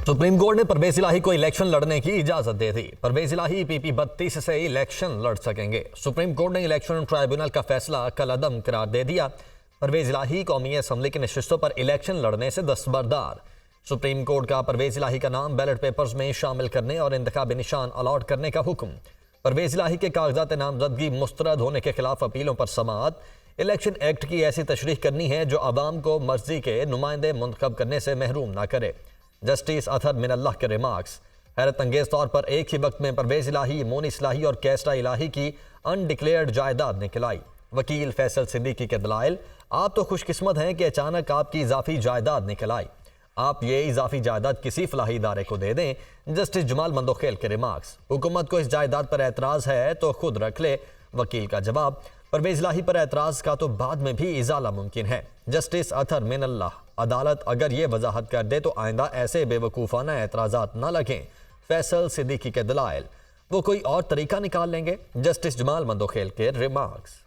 Supreme court ने परवेज इलाही को election लड़ने की इजाजत दे दी। परवेज इलाही PP 32 से इलेक्शन लड़ सकेंगे। सुप्रीम कोर्ट ने इलेक्शन ट्राइब्यूनल का फैसला कलअदम करार दे दिया। परवेज इलाही कौमी असम्बली की नशिस्तों पर इलेक्शन लड़ने से दस्तबरदार। सुप्रीम कोर्ट का परवेज इलाही का नाम बैलेट पेपर्स में शामिल करने और इंतखाबी निशान अलॉट करने का हुक्म। परवेज इलाही के कागजात नामजदगी मुस्तरद होने के खिलाफ अपीलों पर समाअत। इलेक्शन एक्ट की ऐसी तशरीह करनी है जो आवाम को मर्जी के नुमाइंदे मुंतखब करने से महरूम ना करे। जस्टिस अतहर मिनल्लाह के रिमार्क्स। हैरत अंगेज तौर पर एक ही वक्त में परवेज इलाही, मोनिस इलाही और कैस्टा इलाही की अनडिक्लेयर्ड जायदाद निकल आई। वकील फैसल सिद्दीकी के दलाइल, आप तो खुशकिस्मत हैं कि अचानक आपकी इजाफी जायदाद निकल आई। आप ये इजाफी जायदाद किसी फलाही इदारे को दे दें। जस्टिस जमाल मंदोखेल के रिमार्क्स। हुकूमत को इस जायदाद पर एतराज़ है तो खुद रख ले। वकील का जवाब, परवेज इलाही पर एतराज़ का तो बाद में भी इजाला मुमकिन है। जस्टिस अतहर मिनल्लाह, अदालत अगर ये वजाहत कर दे तो आइंदा ऐसे बेवकूफ़ाना एतराज़ात न लगें। फैसल सिद्दीकी के दलाइल, वो कोई और तरीका निकाल लेंगे। जस्टिस जमाल मंदोखेल के रिमार्क्स।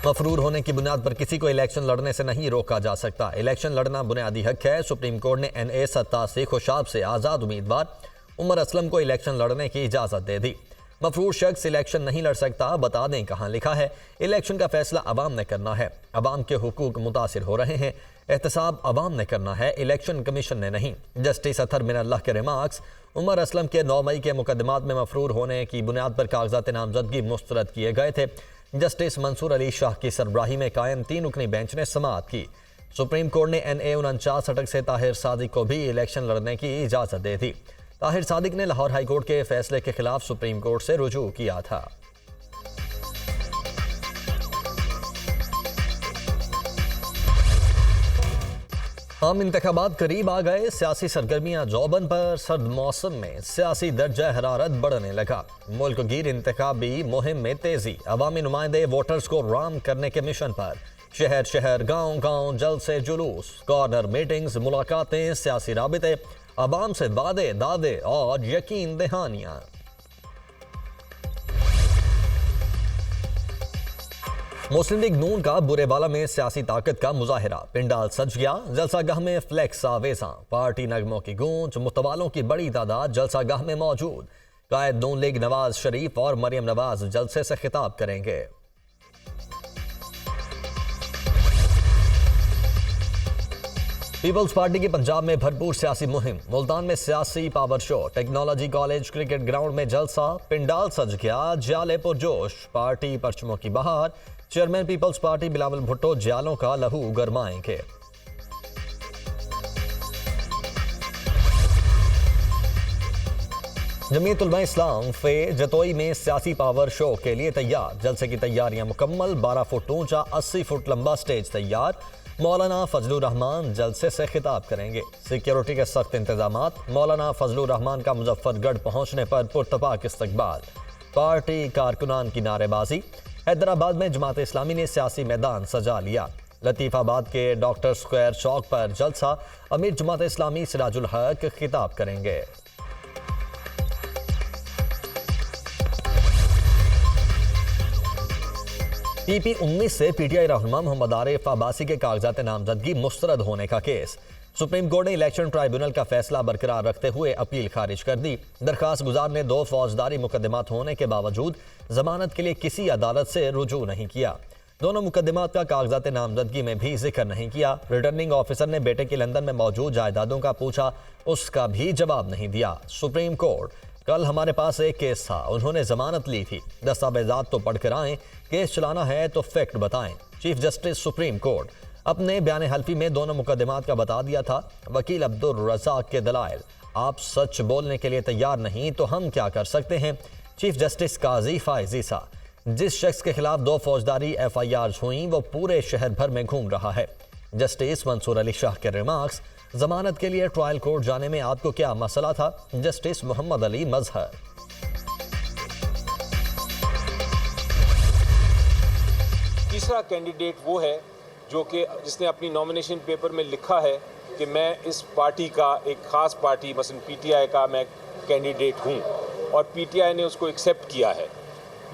मफरूर होने की बुनियाद पर किसी को इलेक्शन लड़ने से नहीं रोका जा सकता। इलेक्शन लड़ना बुनियादी हक है। सुप्रीम कोर्ट ने NA 87 खुशाब से आज़ाद उम्मीदवार उमर असलम को इलेक्शन लड़ने की इजाज़त दे दी। मफरूर शख्स इलेक्शन नहीं लड़ सकता, बता दें कहाँ लिखा है। इलेक्शन का फैसला अवाम ने करना है। अवाम के हुकूक मुतासिर हो रहे हैं। एहतसाब अवाम ने करना है, इलेक्शन कमीशन ने नहीं। जस्टिस अतहर मिनल्लाह के रिमार्क्स। उमर असलम के 9 मई के मुकदमात में मफरूर होने की बुनियाद पर कागजात नामजदगी मुस्तरद किए गए थे। जस्टिस मंसूर अली शाह की सरबराही में कायम 3 रुकनी बेंच ने समाअत की। सुप्रीम कोर्ट ने NA 49 अटक से ताहिर सादिक को भी इलेक्शन लड़ने की इजाज़त दे दी। ताहिर सादिक ने लाहौर हाई कोर्ट के फैसले के खिलाफ सुप्रीम कोर्ट से रुजू किया था। आम इंतखाबात करीब आ गए। सियासी सरगर्मियां जोबन पर। सर्द मौसम में सियासी दर्जा हरारत बढ़ने लगा। मुल्क गिर इंतखाबी मुहिम में तेजी। अवामी नुमाइंदे वोटर्स को राम करने के मिशन पर। शहर शहर, गांव गांव, जलसे जुलूस, कॉर्नर मीटिंग्स, मुलाकातें, सियासी राबिते, अवाम से वादे दादे और यकीन दहानियां। मुस्लिम लीग नून का बुरेवाला में सियासी ताकत का मुजाहिरा। पिंडाल सज गया। जलसागाह में फ्लैक्स आवेज़ां, पार्टी नगमों की गूंज, मुतवालों की बड़ी तादाद जलसागाह में मौजूद। कायद नून लीग नवाज शरीफ और मरियम नवाज जलसे से खिताब करेंगे। पीपल्स पार्टी की पंजाब में भरपूर सियासी मुहिम। मुल्तान में सियासी power show. Technology college cricket ground में जलसा। पिंडाल सज गया। ज्याले पुरजोश। पार्टी परचमों की बहार। Chairman people's party Bilawal Bhutto ज्यालों का लहू गरमाएंगे। जमीयत उलमा इस्लाम फे जतोई में सियासी पावर शो के लिए तैयार। जलसे की तैयारियां मुकम्मल। 12 फुट ऊंचा, 80 फुट लंबा स्टेज तैयार। मौलाना फजलुर रहमान जलसे से खिताब करेंगे। सिक्योरिटी के सख्त इंतजामात। मौलाना फजलुर रहमान का मुजफ्फरगढ़ पहुंचने पर पुरतपाक इस्तकबाल। पार्टी कारकुनान की नारेबाजी। हैदराबाद में जमात इस्लामी ने सियासी मैदान सजा लिया। लतीफाबाद के डॉक्टर स्क्वायर चौक पर जलसा। अमीर जमात इस्लामी सिराजुल हक खिताब करेंगे। PP 19 से PTI रहनुमा मोहम्मद आरिफ अब्बासी के कागजात नामजदगी मुस्तरद होने का केस। सुप्रीम कोर्ट ने इलेक्शन ट्राइब्यूनल का फैसला बरकरार रखते हुए अपील खारिज कर दी। दरखास्त गुजार ने 2 फौजदारी मुकदमात होने के बावजूद जमानत के लिए किसी अदालत से रुजू नहीं किया। दोनों मुकदमात का कागजात नामजदगी में भी जिक्र नहीं किया। रिटर्निंग ऑफिसर ने बेटे की लंदन में मौजूद जायदादों का पूछा, उसका भी जवाब नहीं दिया। सुप्रीम कोर्ट, कल हमारे पास एक केस था, उन्होंने जमानत ली थी। दस्तावेजात तो पढ़कर आएं, केस चलाना है तो फैक्ट बताएं। चीफ जस्टिस सुप्रीम कोर्ट अपने बयान हल्फी में दोनों मुकदमात का बता दिया था। वकील अब्दुल रज़ाक के दलाइल, आप सच बोलने के लिए तैयार नहीं तो हम क्या कर सकते हैं। चीफ जस्टिस काजी फाइज ईसा, जिस शख्स के खिलाफ 2 फौजदारी FIRs हुई वो पूरे शहर भर में घूम रहा है। जस्टिस मंसूर अली शाह के रिमार्क्स। जमानत के लिए ट्रायल कोर्ट जाने में आपको क्या मसला था। जस्टिस मोहम्मद अली मजहर। तीसरा कैंडिडेट वो है जो कि जिसने अपनी नॉमिनेशन पेपर में लिखा है कि मैं इस पार्टी का, एक ख़ास पार्टी मसलन PTI का मैं कैंडिडेट हूँ और PTI ने उसको एक्सेप्ट किया है।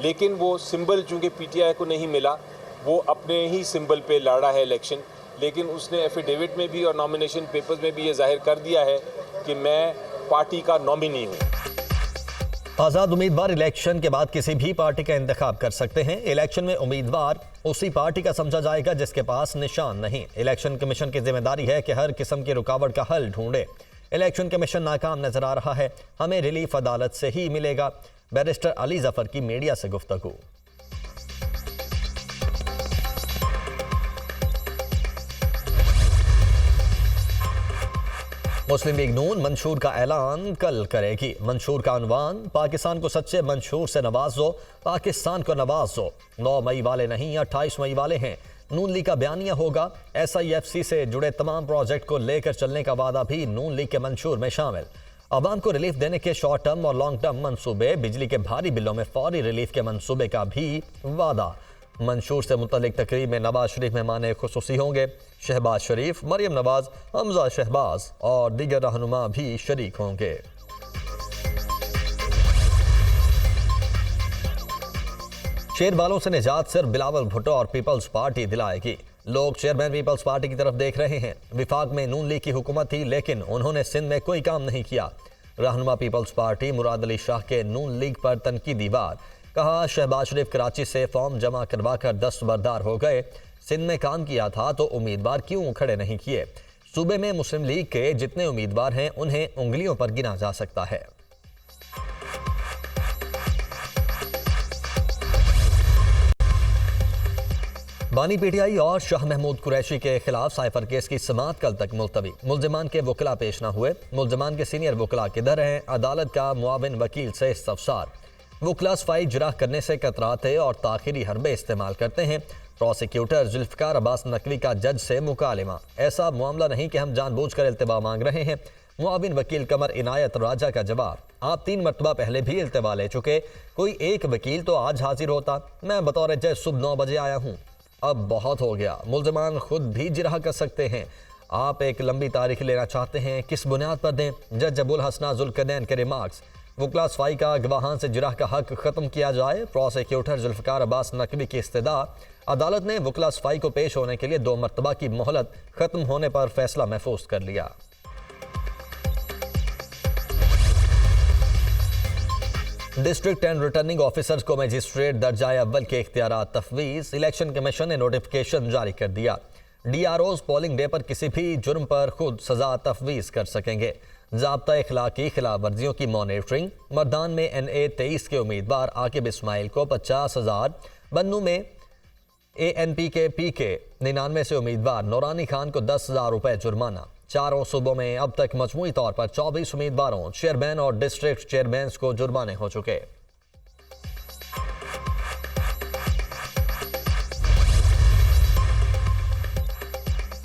लेकिन वो सिंबल चूँकि PTI को नहीं मिला, वो अपने ही सिंबल पे लड़ा है इलेक्शन, लेकिन उसने एफिडेविट में भी और नॉमिनेशन पेपर्स में भी ये जाहिर कर दिया है कि मैं पार्टी का नॉमिनी हूँ। आज़ाद उम्मीदवार इलेक्शन के बाद किसी भी पार्टी का इंतखाब कर सकते हैं। इलेक्शन में उम्मीदवार उसी पार्टी का समझा जाएगा जिसके पास निशान नहीं। इलेक्शन कमीशन की जिम्मेदारी है कि हर किस्म की रुकावट का हल ढूंढे। इलेक्शन कमीशन नाकाम नजर आ रहा है, हमें रिलीफ अदालत से ही मिलेगा। बैरिस्टर अली जफर की मीडिया से गुफ्तगू। मुस्लिम लीग नून मंशूर का ऐलान कल करेगी। मंशूर का अनवान पाकिस्तान को सच्चे मंशूर से नवाजो, पाकिस्तान को नवाजो। 9 मई वाले नहीं 28 मई वाले हैं। नून लीग का बयानिया होगा। SIFC से जुड़े तमाम प्रोजेक्ट को लेकर चलने का वादा भी नून लीग के मंशूर में शामिल। अवाम को रिलीफ देने के शॉर्ट टर्म और लॉन्ग टर्म मंसूबे, बिजली के भारी बिलों में फौरी रिलीफ के मंसूबे का भी वादा। मंशूर से मुतल्लिक तकरीब में नवाज शरीफ मेहमान खुसूसी होंगे। शहबाज शरीफ, मरियम नवाज, हमजा शहबाज और दीगर रहनुमा भी शरीक होंगे। शेरबालों से निजात सिर्फ बिलावल भुट्टो और पीपल्स पार्टी दिलाएगी। लोग चेयरमैन पीपल्स पार्टी की तरफ देख रहे हैं। विफाक में नून लीग की हुकूमत थी, लेकिन उन्होंने सिंध में कोई काम नहीं किया। रहनुमा पीपल्स पार्टी मुराद अली शाह के नून लीग पर तनकीदी वार। कहा, शहबाज शरीफ कराची से फॉर्म जमा करवाकर दस्तबरदार हो गए। सिंध में काम किया था तो उम्मीदवार क्यों खड़े नहीं किए? सूबे में मुस्लिम लीग के जितने उम्मीदवार हैं उन्हें उंगलियों पर गिना जा सकता है। बानी PTI और शाह महमूद कुरैशी के खिलाफ साइफर केस की समाअत कल तक मुलतवी। मुल्जिमान के वकला पेश न हुए। मुल्जिमान के सीनियर वकला किधर हैं? अदालत का मुआविन वकील से इस्तफसार। वकला सफाई जराह करने से कतराते और ताखिरी हरबे इस्तेमाल करते हैं। प्रोसिक्यूटर जुल्फिकार अब्बास नकवी का जज से मुकालिमा। ऐसा मामला नहीं कि हम जानबूझकर इल्तिवा मांग रहे हैं। मुआविन वकील कमर इनायत राजा का जवाब, आप 3 मरतबा पहले भी इल्तिवा ले चुके, कोई एक वकील तो आज हाजिर होता। मैं बतौर जज सुबह 9 बजे आया हूँ। अब बहुत हो गया, मुल्जिमान खुद भी जिरह कर सकते हैं। आप एक लंबी तारीख लेना चाहते हैं, किस बुनियाद पर दें? जज अबुल हसना जुल्कदैन के रिमार्क्स। वकला सफाई का गवाहान से जिरह का हक खत्म किया जाए। प्रोसिक्यूटर जुल्फिकार अब्बास नकवी की इस्तदा। अदालत ने वकला सफाई को पेश होने के लिए 2 मरतबा की मोहलत खत्म होने पर फैसला महफूज कर लिया। डिस्ट्रिक्ट एंड रिटर्निंग ऑफिसर्स को मजिस्ट्रेट दर्जा अव्वल के इख्तियारात तफवीज। इलेक्शन कमीशन ने नोटिफिकेशन जारी कर दिया। DROs पोलिंग डे पर किसी भी जुर्म पर खुद सजा तफवीज कर सकेंगे। ज़ाब्ता इखलाकी खिलाफ वर्जियों की मॉनिटरिंग। मर्दान में NA 23 के उम्मीदवार आकिब इस्माइल को 50,000, बन्नू में ANP के PK 99 से उम्मीदवार नौरानी खान को 10,000 रुपये जुर्माना। 4 सूबों में अब तक मजमूई तौर पर 24 उम्मीदवारों, चेयरमैन और डिस्ट्रिक्ट चेयरमैन को जुर्माने हो चुके।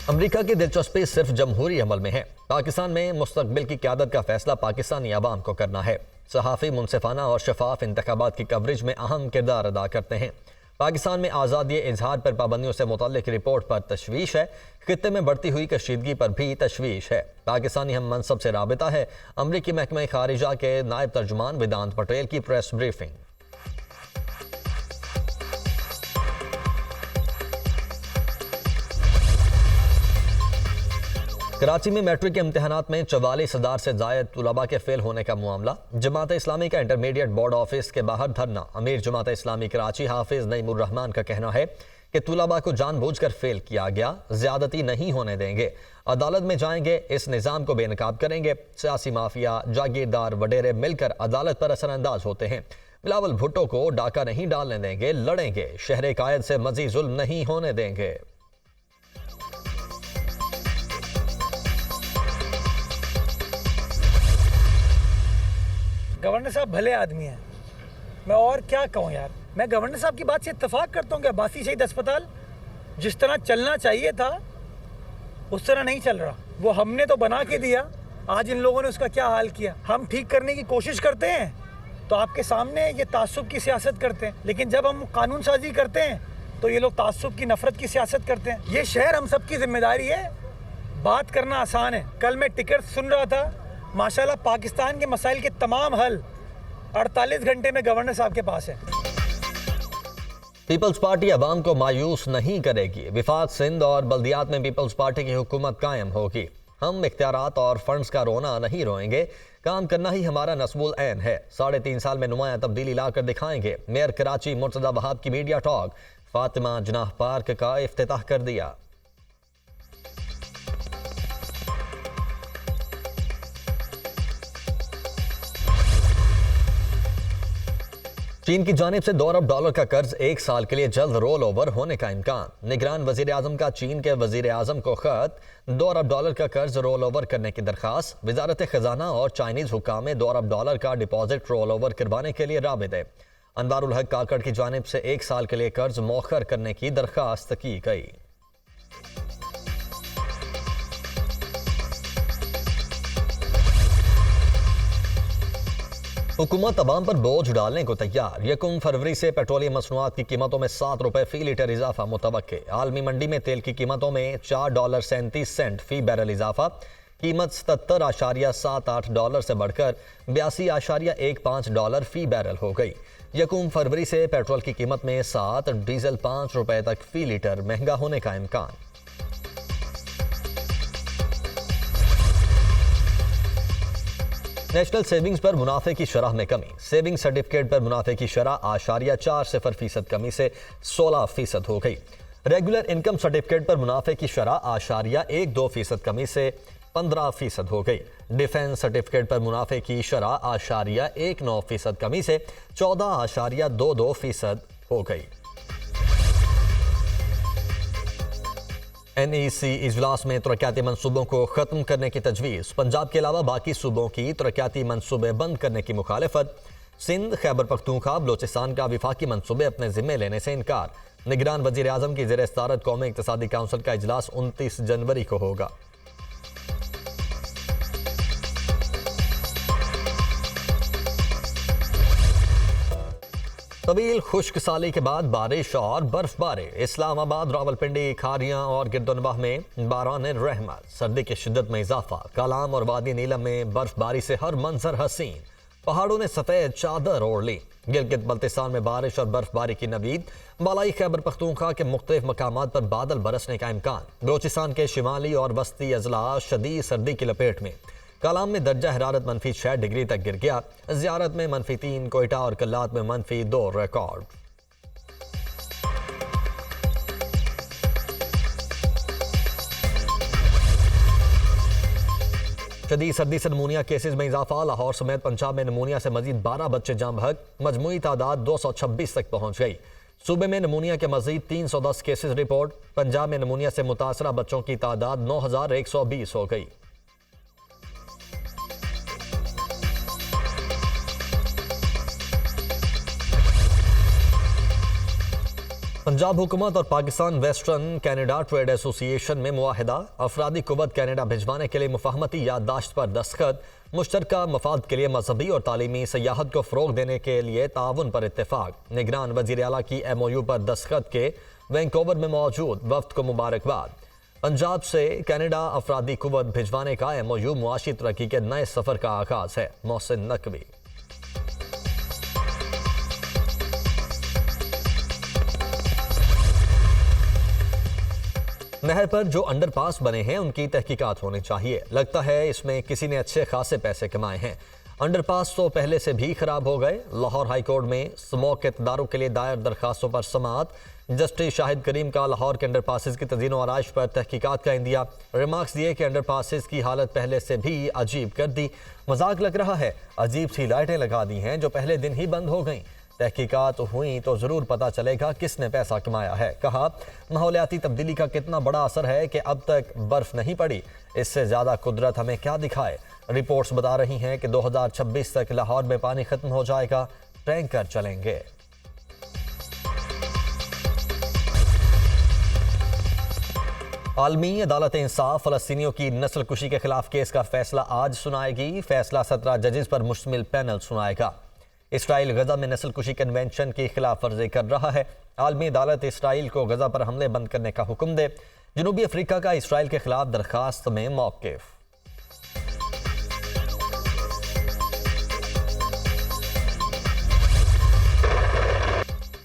अमेरिका की दिलचस्पी सिर्फ जमहूरी अमल में है। पाकिस्तान में मुस्तकबिल की क़यादत का फैसला पाकिस्तानी अवाम को करना है। सहाफ़ी मुनसिफाना और शफाफ इंतखाबात की कवरेज में अहम किरदार अदा करते हैं। पाकिस्तान में आज़ादी इजहार पर पाबंदियों से मुताल्लिक रिपोर्ट पर तशवीश है। खित्ते में बढ़ती हुई कशीदगी पर भी तशवीश है। पाकिस्तानी हम मनसब से राबिता है। अमरीकी महकमा खारिजा के नायब तर्जुमान वेदांत पटेल की प्रेस ब्रीफिंग। कराची में मैट्रिक के इम्तिहानात में 44,000 से ज़ायद तुलबा के फेल होने का मामला। जमात इस्लामी का इंटरमीडिएट बोर्ड ऑफिस के बाहर धरना। अमीर जमात इस्लामी कराची हाफिज नईमुर रहमान का कहना है कि तुलबा को जानबूझकर फेल किया गया, ज्यादती नहीं होने देंगे, अदालत में जाएंगे, इस निज़ाम को बेनकाब करेंगे। सियासी माफिया, जागीरदार वडेरे मिलकर अदालत पर असरअंदाज होते हैं। बिलावल भुट्टो को डाका नहीं डालने देंगे, लड़ेंगे। शहर कायद से मजीद जुल्म नहीं होने देंगे। गवर्नर साहब भले आदमी हैं, मैं और क्या कहूँ यार। मैं गवर्नर साहब की बात से इत्तेफाक करता हूँ कि अब्बासी शहीद अस्पताल जिस तरह चलना चाहिए था उस तरह नहीं चल रहा। वो हमने तो बना के दिया, आज इन लोगों ने उसका क्या हाल किया। हम ठीक करने की कोशिश करते हैं तो आपके सामने ये तासुब की सियासत करते हैं, लेकिन जब हम कानून साजी करते हैं तो ये लोग तासुब की नफरत की सियासत करते हैं। ये शहर हम सब की जिम्मेदारी है। बात करना आसान है। कल मैं टिकट सुन रहा था, माशाल्लाह पाकिस्तान के मसाइल के तमाम हल 48 घंटे में गवर्नर साहब के पास है। पीपल्स पार्टी अवाम को मायूस नहीं करेगी। विफाक सिंध और बल्दियात में पीपल्स पार्टी की हुकूमत कायम होगी। हम इख्तियारात और फंड्स का रोना नहीं रोएंगे। काम करना ही हमारा नस्बुल ऐन है। 3.5 साल में नुमायां तब्दीली लाकर दिखाएंगे। मेयर कराची मुर्तजा वहाब की मीडिया टॉक। फातिमा जनाह पार्क का इफ्तिताह कर दिया। चीन की जानिब से $2 अरब का कर्ज 1 साल के लिए जल्द रोल ओवर होने का इम्कान। निगरान वजीर आजम का चीन के वजीर आजम को खत। $2 अरब का कर्ज रोल ओवर करने की दरखास्त। वजारत खजाना और चाइनीज हुक्काम में $2 अरब का डिपॉजिट रोल ओवर करवाने के लिए राबिते। अनवारुल हक काकड़ की जानिब से 1 साल के लिए कर्ज मौखर करने की दरखास्त की गई। हुकूमत अवाम पर बोझ डालने को तैयार। 1 फरवरी से पेट्रोलियम मसनूआत की कीमतों में ₹7 फी लीटर इजाफा मुतवक्के। आलमी मंडी में तेल की कीमतों में $4.37 फी बैरल इजाफा। कीमत $77.78 से बढ़कर $82.15 फी बैरल हो गई। 1 फरवरी से पेट्रोल की कीमत में 7, डीजल ₹5 तक फी लीटर महंगा होने का इम्कान। नेशनल सेविंग्स पर मुनाफे की शरह में कमी। सेविंग सर्टिफिकेट पर मुनाफे की शरह 8.40% कमी से 16% हो गई। रेगुलर इनकम सर्टिफिकेट पर मुनाफे की शरह 8.12% कमी से 15% हो गई। डिफेंस सर्टिफिकेट पर मुनाफे की शरह 8.19% कमी से 14.22% हो गई। NEC इजलास में तरक्याती मंसूबों को खत्म करने की तजवीज़। पंजाब के अलावा बाकी सूबों की तरक्याती मंसूबे बंद करने की मुखालफत। सिंध, खैबर पख्तूनख्वा, बलोचिस्तान का विफाकी मंसूबे अपने जिम्मे लेने से इनकार। निगरान वजीर आजम की ज़ेर सदारत कौमी इक़्तिसादी काउंसिल का इजलास 29 जनवरी को होगा। तवील खुश्क साली के बाद बारिश और बर्फबारी। इस्लामाबाद, रावलपिंडी, खारियां और गिरदोनवाह में बारान रहमत। सर्दी की शिद्दत में इजाफा। कालाम और वादी नीलम में बर्फबारी से हर मंजर हसीन। पहाड़ों ने सफेद चादर ओढ़ ली। गिलगित बल्तिस्तान में बारिश और बर्फबारी की नवीद। बालाई खैबर पख्तूनख्वा के मुख्तलिफ मकामात पर बादल बरसने का इम्कान। बलोचिस्तान के शिमाली और वस्ती अजला शदीद सर्दी की लपेट में। कालाम में दर्जा हरारत -6 डिग्री तक गिर गया। ज़ियारत में -3, कोयटा और कल्लात में -2 रिकॉर्ड। शदीद सर्दी से नमूनिया केसेस में इजाफा। लाहौर समेत पंजाब में नमूनिया से मजीद 12 बच्चे जाम बहक। मजमूई तादाद 226 तक पहुंच गई। सूबे में नमूनिया के मजीद 310 केसेस रिपोर्ट। पंजाब में नमूनिया से मुतासरा बच्चों की तादाद 9120 हो गई। पंजाब हुकूमत और Pakistan western Canada trade association में मुआहिदा। अफरादी कुव्वत कैनेडा भिजवाने के लिए मुफाहमती याददाश्त पर दस्तखत। मुश्तरका मफाद के लिए मजहबी और तालीमी सयाहत को फ़रोग देने के लिए ताउन पर इत्तेफाक। निगरान वज़ीर आला की MOU पर दस्तखत के वैंकूवर में मौजूद वफ्द को मुबारकबाद। पंजाब से कैनेडा अफरादी कुव्वत भिजवाने का MOU मुआशी तरक्की के नए सफ़र का आगाज़ है। मोहसिन नकवी। नहर पर जो अंडरपास बने हैं उनकी तहकीकात होनी चाहिए। लगता है इसमें किसी ने अच्छे खासे पैसे कमाए हैं। अंडरपास तो पहले से भी खराब हो गए। लाहौर हाई कोर्ट में स्मोक के इक़्तिदारों के लिए दायर दरखास्तों पर समाअत। जस्टिस शाहिद करीम का लाहौर के अंडरपासेस की तज़ीन व आराइश पर तहकीकात का इंदिया। रिमार्क्स दिए कि अंडरपासेस की हालत पहले से भी अजीब कर दी। मजाक लग रहा है, अजीब सी लाइटें लगा दी हैं जो पहले दिन ही बंद हो गईं। तहकीकात हुई तो ज़रूर पता चलेगा किसने पैसा कमाया है। कहा, माहौलियाती तब्दीली का कितना बड़ा असर है कि अब तक बर्फ़ नहीं पड़ी। इससे ज़्यादा कुदरत हमें क्या दिखाए। रिपोर्ट्स बता रही हैं कि 2026 तक लाहौर में पानी ख़त्म हो जाएगा। टैंकर चलेंगे। आलमी अदालत इंसाफ फ़लस्तीनियों की नस्ल कुशी के खिलाफ केस का फैसला आज सुनाएगी। फैसला 17 जजेस पर मुश्तमिल पैनल सुनाएगा। इसराइल गजा में नस्ल कुशी कन्वेंशन की खिलाफ वर्जी कर रहा है। आलमी अदालत इसराइल को गजा पर हमले बंद करने का हुक्म दे। जनूबी अफ्रीका का इसराइल के खिलाफ दरखास्त में मौक़िफ़।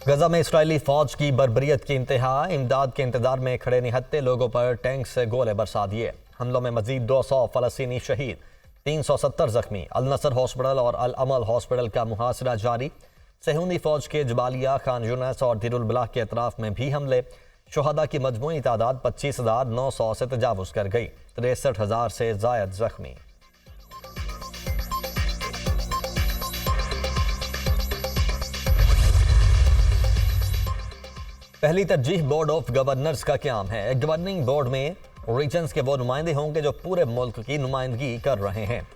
गजा में इसराइली फौज की बर्बरियत की इंतहा, इमदाद के इंतजार में खड़े निहत्ते लोगों पर टैंक से गोले बरसा दिए। हमलों में मजीद 200 फलस्तीनी शहीद, 370 जख्मी। अल नसर हॉस्पिटल और अल अमल हॉस्पिटल का मुहासरा जारी। सहूनी फौज के जबालिया, खान यूनस और दिरुल बलाह के अतराफ में भी हमले। शुहदा की मजमूई तादाद 25,900 से तजावुज कर गई। 63,000 से जायद जख्मी। पहली तरजीह बोर्ड ऑफ गवर्नर्स का क्याम है। गवर्निंग बोर्ड में रीजन्स के वो नुमाइंदे होंगे जो पूरे मुल्क की नुमाइंदगी कर रहे हैं।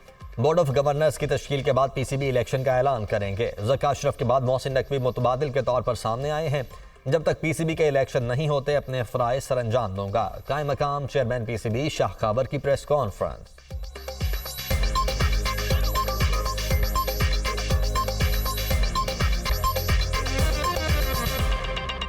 बोर्ड ऑफ गवर्नर्स की तश्कील के बाद पीसीबी इलेक्शन का ऐलान करेंगे। ज़का अशरफ के बाद मोहसिन नकवी मुतबादिल के तौर पर सामने आए हैं। जब तक पीसीबी के इलेक्शन नहीं होते अपने फ़राइज़ सर अंजाम दूंगा। कायम मकाम चेयरमैन पीसीबी शाह खाबर की प्रेस कॉन्फ्रेंस।